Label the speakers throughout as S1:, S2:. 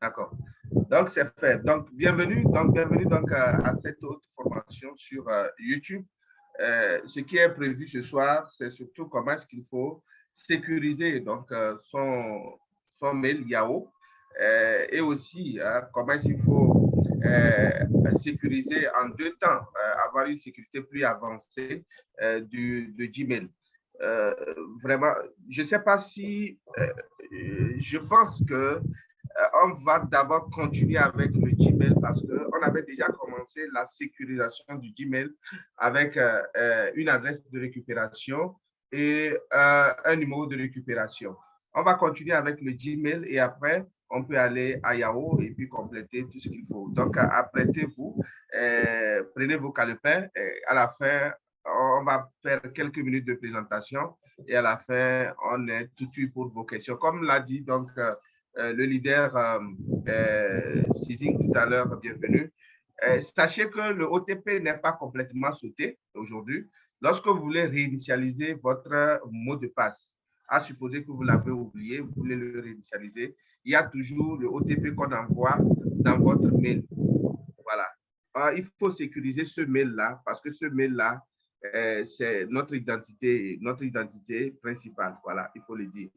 S1: D'accord. Donc, c'est fait. Donc, bienvenue donc, à cette autre formation sur YouTube. Ce qui est prévu ce soir, c'est surtout comment est-ce qu'il faut sécuriser donc, son mail Yahoo et aussi comment est-ce qu'il faut sécuriser en deux temps, avoir une sécurité plus avancée de Gmail. Vraiment, je ne sais pas si je pense que on va d'abord continuer avec le Gmail parce qu'on avait déjà commencé la sécurisation du Gmail avec une adresse de récupération et un numéro de récupération. On va continuer avec le Gmail et après, on peut aller à Yahoo et puis compléter tout ce qu'il faut. Donc, apprêtez-vous, prenez vos calepins et à la fin, on va faire quelques minutes de présentation et à la fin, on est tout de suite pour vos questions. Comme l'a dit donc le leader Sizing tout à l'heure, bienvenue. Sachez que le OTP n'est pas complètement sauté aujourd'hui. Lorsque vous voulez réinitialiser votre mot de passe, à supposer que vous l'avez oublié, vous voulez le réinitialiser, il y a toujours le OTP qu'on envoie dans votre mail. Voilà. Alors, il faut sécuriser ce mail-là parce que ce mail-là, c'est notre identité principale. Voilà, il faut le dire.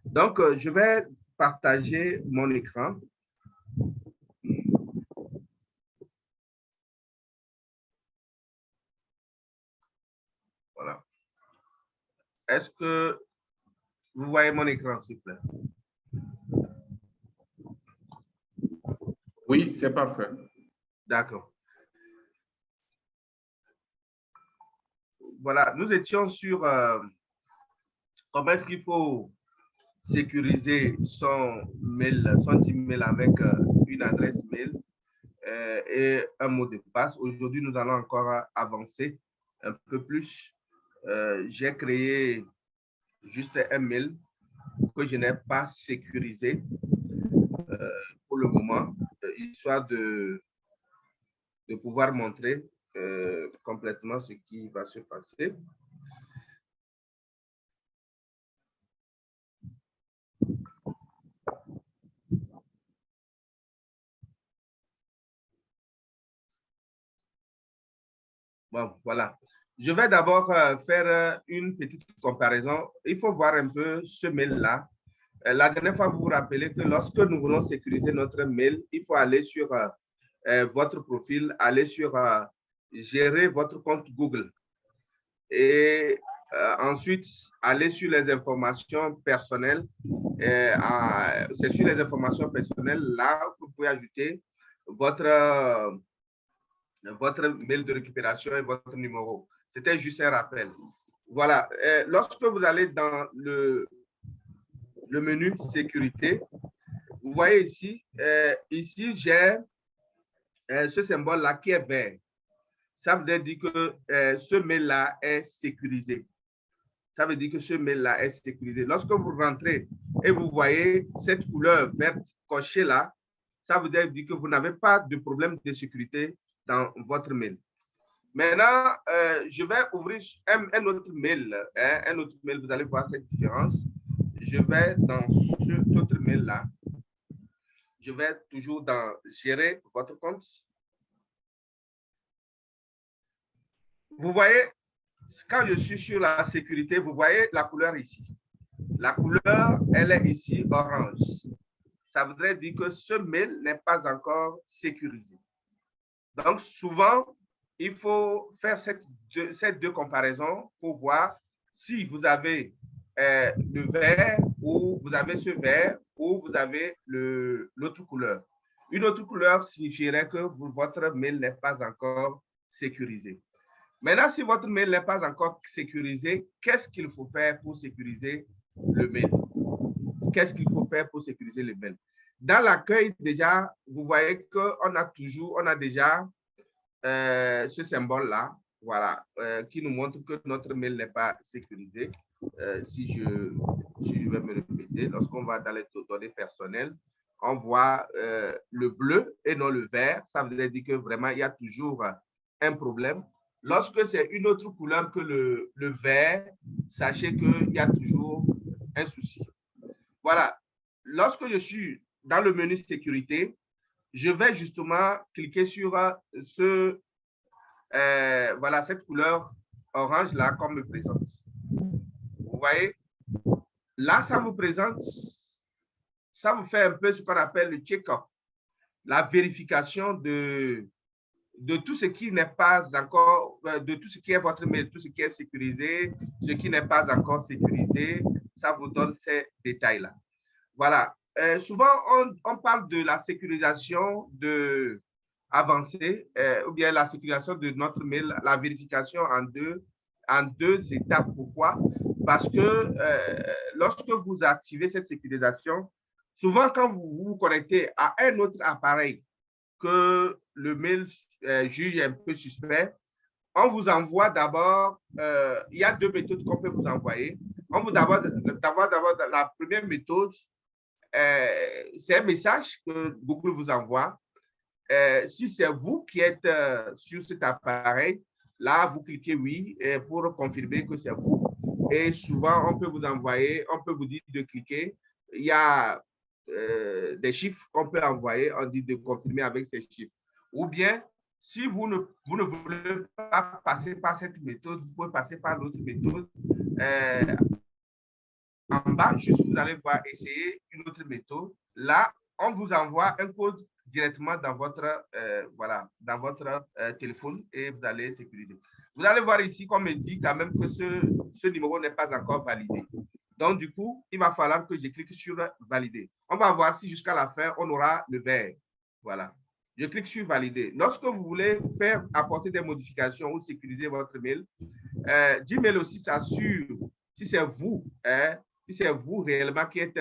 S1: Donc, je vais partager mon écran. Voilà. Est-ce que vous voyez mon écran, s'il vous plaît?
S2: Oui, c'est parfait.
S1: D'accord. Voilà, nous étions sur comment est-ce qu'il faut sécuriser son mail, son email avec une adresse mail et un mot de passe. Aujourd'hui, nous allons encore avancer un peu plus. J'ai créé juste un mail que je n'ai pas sécurisé pour le moment, histoire de pouvoir montrer complètement ce qui va se passer. Bon, voilà. Je vais d'abord faire une petite comparaison. Il faut voir un peu ce mail-là. La dernière fois, vous vous rappelez que lorsque nous voulons sécuriser notre mail, il faut aller sur votre profil, aller sur gérer votre compte Google. Et ensuite, aller sur les informations personnelles. C'est sur les informations personnelles là que vous pouvez ajouter votre mail de récupération et votre numéro. C'était juste un rappel. Voilà. Lorsque vous allez dans le menu sécurité, vous voyez ici, j'ai ce symbole-là qui est vert. Ça veut dire que ce mail-là est sécurisé. Ça veut dire que ce mail-là est sécurisé. Lorsque vous rentrez et vous voyez cette couleur verte cochée là, ça veut dire que vous n'avez pas de problème de sécurité dans votre mail. Maintenant, je vais ouvrir un autre mail. Un autre mail, vous allez voir cette différence. Je vais dans cet autre mail-là. Je vais toujours dans gérer votre compte. Vous voyez, quand je suis sur la sécurité, vous voyez la couleur ici. La couleur, elle est ici orange. Ça voudrait dire que ce mail n'est pas encore sécurisé. Donc, souvent, il faut faire ces deux comparaisons pour voir si vous avez le vert ou vous avez ce vert ou vous avez l'autre couleur. Une autre couleur signifierait que votre mail n'est pas encore sécurisé. Maintenant, si votre mail n'est pas encore sécurisé, qu'est-ce qu'il faut faire pour sécuriser le mail? Qu'est-ce qu'il faut faire pour sécuriser le mail? Dans l'accueil, déjà, vous voyez qu'on a déjà ce symbole-là, voilà, qui nous montre que notre mail n'est pas sécurisé. Si je vais me répéter, lorsqu'on va dans les données personnelles, on voit le bleu et non le vert. Ça veut dire que vraiment, il y a toujours un problème. Lorsque c'est une autre couleur que le vert, sachez qu'il y a toujours un souci. Voilà. Lorsque je suis dans le menu sécurité, je vais justement cliquer sur voilà, cette couleur orange là qu'on me présente. Vous voyez, là, ça vous présente, ça vous fait un peu ce qu'on appelle le check-up, la vérification de tout ce qui n'est pas encore, de tout ce qui est votre mail, tout ce qui est sécurisé, ce qui n'est pas encore sécurisé, ça vous donne ces détails-là. Voilà. Souvent, on parle de la sécurisation avancée ou bien la sécurisation de notre mail, la vérification en deux étapes. Pourquoi? Parce que lorsque vous activez cette sécurisation, souvent quand vous vous connectez à un autre appareil que le mail juge un peu suspect, on vous envoie d'abord, il y a deux méthodes qu'on peut vous envoyer. On vous d'abord la première méthode, c'est un message que Google vous envoie. Si c'est vous qui êtes sur cet appareil, là, vous cliquez oui pour confirmer que c'est vous. Et souvent, on peut vous envoyer, on peut vous dire de cliquer. Il y a des chiffres qu'on peut envoyer, on dit de confirmer avec ces chiffres. Ou bien, si vous ne voulez pas passer par cette méthode, vous pouvez passer par l'autre méthode. En bas, juste vous allez voir essayer une autre méthode. Là, on vous envoie un code directement dans votre, voilà, dans votre téléphone et vous allez sécuriser. Vous allez voir ici qu'on me dit quand même que ce numéro n'est pas encore validé. Donc, du coup, il va falloir que je clique sur valider. On va voir si jusqu'à la fin, on aura le vert. Voilà. Je clique sur valider. Lorsque vous voulez faire apporter des modifications ou sécuriser votre mail, Gmail aussi s'assure si c'est vous, hein, si c'est vous réellement qui êtes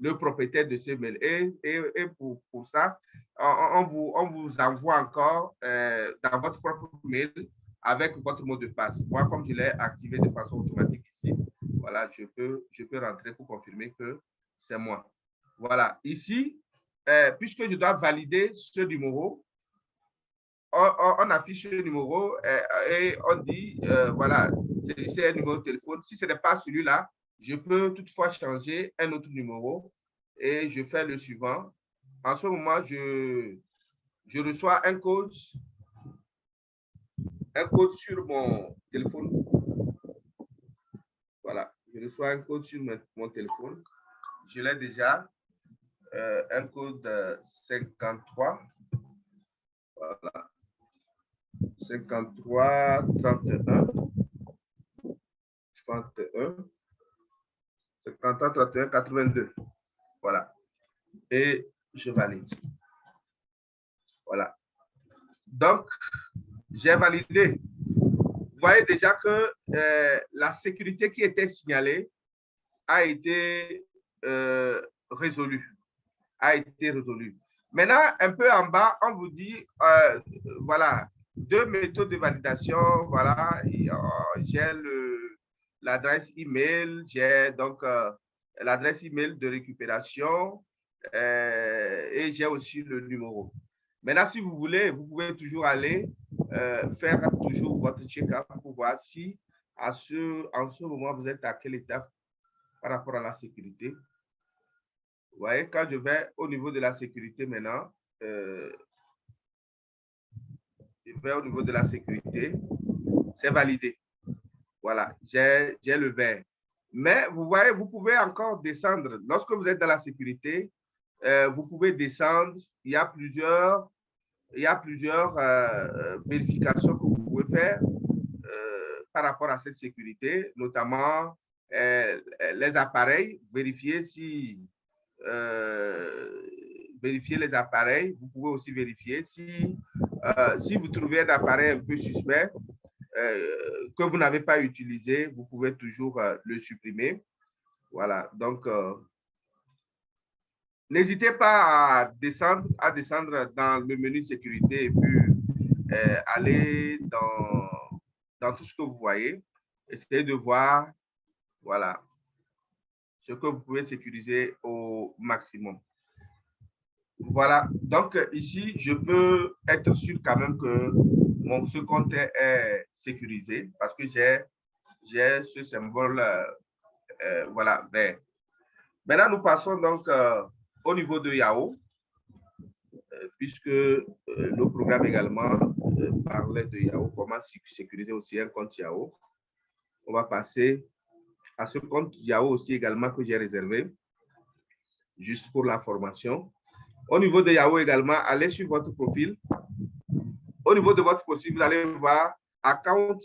S1: le propriétaire de ce mail. Et pour ça, on vous envoie encore dans votre propre mail avec votre mot de passe. Moi, comme je l'ai activé de façon automatique ici, voilà, je peux rentrer pour confirmer que c'est moi. Voilà. Ici, puisque je dois valider ce numéro, on affiche le numéro et on dit, voilà, c'est un numéro de téléphone. Si ce n'est pas celui-là, je peux toutefois changer un autre numéro et je fais le suivant. En ce moment, je reçois un code sur mon téléphone. Voilà, je reçois un code sur mon téléphone. Je l'ai déjà, un code 53. Voilà. 53 31 82. Voilà. Et je valide. Voilà. Donc, j'ai validé. Vous voyez déjà que la sécurité qui était signalée a été résolue. Maintenant, un peu en bas, on vous dit, voilà, deux méthodes de validation. Voilà, j'ai l'adresse email, j'ai donc l'adresse email de récupération et j'ai aussi le numéro. Maintenant, si vous voulez, vous pouvez toujours aller faire toujours votre check-up pour voir si en ce moment, vous êtes à quelle étape par rapport à la sécurité. Vous voyez, quand je vais au niveau de la sécurité maintenant, je vais au niveau de la sécurité, c'est validé. Voilà, j'ai le vert. Mais vous voyez, vous pouvez encore descendre. Lorsque vous êtes dans la sécurité, vous pouvez descendre. Il y a plusieurs vérifications que vous pouvez faire par rapport à cette sécurité, notamment les appareils, vérifier les appareils. Vous pouvez aussi vérifier si vous trouvez un appareil un peu suspect que vous n'avez pas utilisé, vous pouvez toujours le supprimer. Voilà, donc n'hésitez pas à descendre dans le menu sécurité et puis aller dans tout ce que vous voyez. Essayez de voir, voilà, ce que vous pouvez sécuriser au maximum. Voilà, donc ici, je peux être sûr quand même que ce compte est sécurisé parce que j'ai ce symbole, voilà, vert. Maintenant, nous passons donc au niveau de Yahoo, puisque le programme également parlait de Yahoo, comment sécuriser aussi un compte Yahoo. On va passer à ce compte Yahoo aussi également que j'ai réservé, juste pour la formation. Au niveau de Yahoo également, allez sur votre profil. Au niveau de votre profil, vous allez voir Account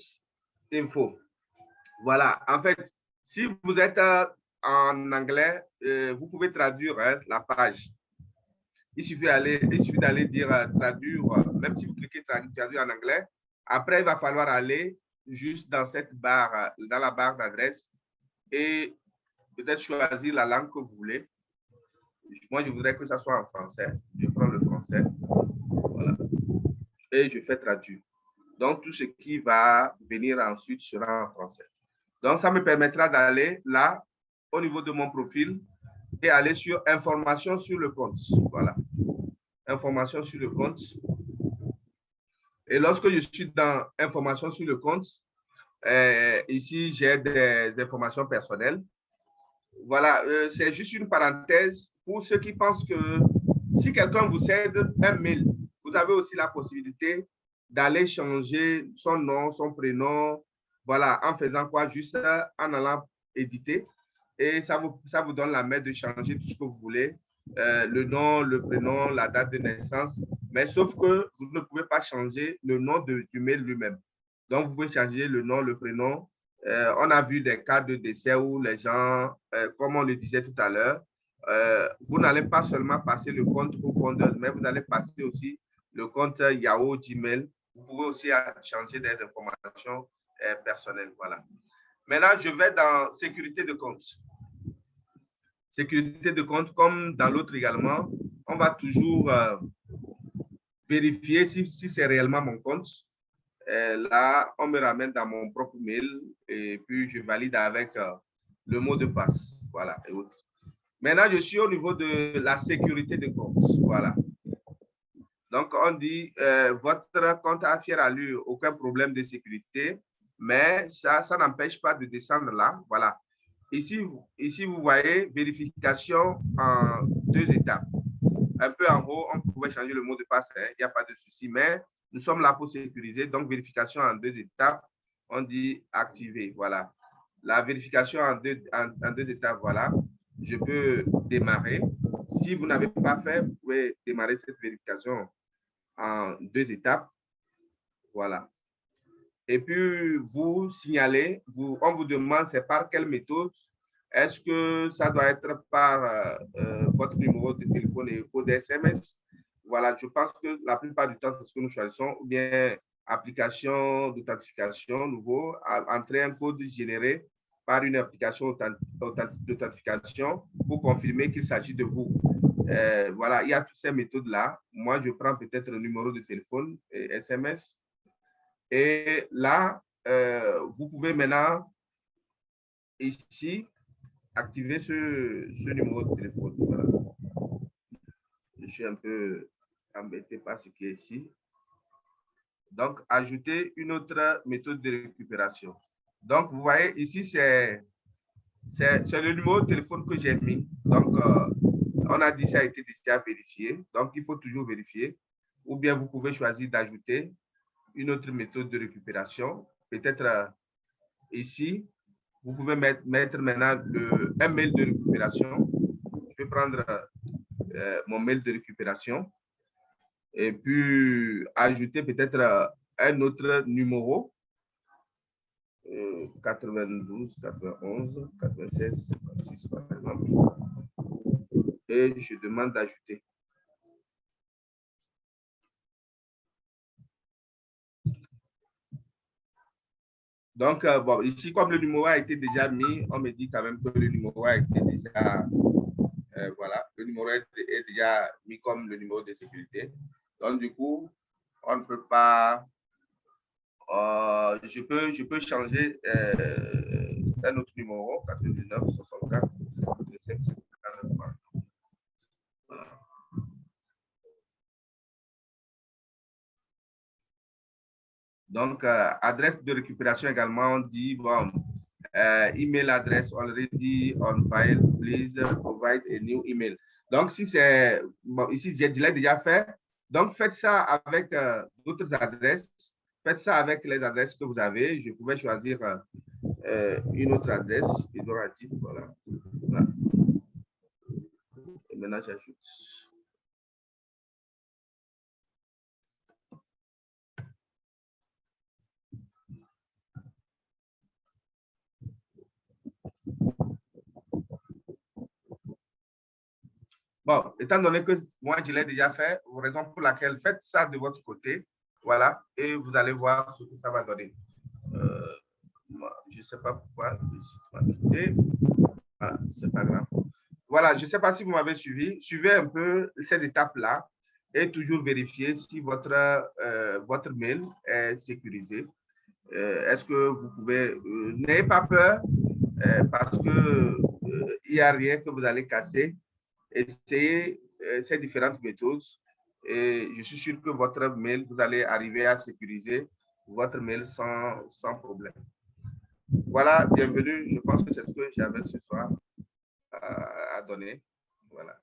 S1: Info. Voilà, en fait, si vous êtes en anglais, vous pouvez traduire la page. Il suffit d'aller dire traduire, même si vous cliquez traduire en anglais. Après, il va falloir aller juste dans cette barre, dans la barre d'adresse et peut-être choisir la langue que vous voulez. Moi, je voudrais que ça soit en français. Je prends le français. Voilà. Et je fais traduire. Donc, tout ce qui va venir ensuite sera en français. Donc, ça me permettra d'aller là, au niveau de mon profil, et aller sur information sur le compte. Voilà. Information sur le compte. Et lorsque je suis dans information sur le compte, ici, j'ai des informations personnelles. Voilà, c'est juste une parenthèse pour ceux qui pensent que si quelqu'un vous cède un mail, vous avez aussi la possibilité d'aller changer son nom, son prénom, voilà, en faisant quoi? Juste en allant éditer. Et ça vous donne la main de changer tout ce que vous voulez, le nom, le prénom, la date de naissance, mais sauf que vous ne pouvez pas changer le nom du mail lui-même. Donc, vous pouvez changer le nom, le prénom. On a vu des cas de décès où les gens, comme on le disait tout à l'heure, vous n'allez pas seulement passer le compte au fondeur, mais vous allez passer aussi le compte Yahoo, Gmail. Vous pouvez aussi changer des informations personnelles. Voilà. Maintenant, je vais dans sécurité de compte. Sécurité de compte, comme dans l'autre également, on va toujours vérifier si c'est réellement mon compte. Là, on me ramène dans mon propre mail et puis je valide avec le mot de passe. Voilà. Et autres. Maintenant, je suis au niveau de la sécurité de compte. Voilà. Donc, on dit votre compte a fière allure, aucun problème de sécurité, mais ça n'empêche pas de descendre là. Voilà. Ici, vous voyez vérification en 2 étapes. Un peu en haut, on pouvait changer le mot de passe, il n'y a pas de souci, mais nous sommes là pour sécuriser. Donc, vérification en 2 étapes, on dit activer. Voilà. La vérification en deux étapes, voilà. Je peux démarrer. Si vous n'avez pas fait, vous pouvez démarrer cette vérification en 2 étapes. Voilà. Et puis, vous signalez, on vous demande c'est par quelle méthode. Est-ce que ça doit être par votre numéro de téléphone et code SMS? Voilà, je pense que la plupart du temps, c'est ce que nous choisissons, ou bien application d'authentification nouveau, entrer un code généré par une application d'authentification pour confirmer qu'il s'agit de vous. Voilà, il y a toutes ces méthodes-là. Moi, je prends peut-être le numéro de téléphone et SMS. Et là, vous pouvez maintenant, ici, activer ce numéro de téléphone. Voilà. Je suis un peu embêté par ce qui est ici. Donc, ajouter une autre méthode de récupération. Donc, vous voyez, ici, c'est le numéro de téléphone que j'ai mis. Donc, on a dit que ça a été déjà vérifié. Donc, il faut toujours vérifier. Ou bien, vous pouvez choisir d'ajouter une autre méthode de récupération. Peut-être ici, vous pouvez mettre maintenant un mail de récupération. Je vais prendre mon mail de récupération et puis ajouter peut-être un autre numéro 92, 91, 96, 56 par exemple. Et je demande d'ajouter. Donc, bon, ici, comme le numéro a été déjà mis, on me dit quand même que le numéro a été déjà, voilà, le numéro est déjà mis comme le numéro de sécurité. Donc, du coup, on ne peut pas, je peux changer un autre numéro, 99, 64, 57, 53. Voilà. Donc, adresse de récupération également, on dit, bon, email address already on file, please provide a new email. Donc, si c'est, bon, ici, je l'ai déjà fait. Donc, faites ça avec d'autres adresses. Faites ça avec les adresses que vous avez. Je pouvais choisir une autre adresse. Voilà. Voilà. Et maintenant, j'ajoute. Bon, étant donné que moi, je l'ai déjà fait, raison pour laquelle faites ça de votre côté, voilà, et vous allez voir ce que ça va donner. Je ne sais pas pourquoi ah, c'est pas grave. Voilà, je ne sais pas si vous m'avez suivi. Suivez un peu ces étapes-là et toujours vérifier si votre mail est sécurisé. Est-ce que vous pouvez... n'ayez pas peur parce que il n'y a rien que vous allez casser. Essayez ces différentes méthodes et je suis sûr que votre mail, vous allez arriver à sécuriser votre mail sans problème. Voilà, bienvenue. Je pense que c'est ce que j'avais ce soir à donner. Voilà.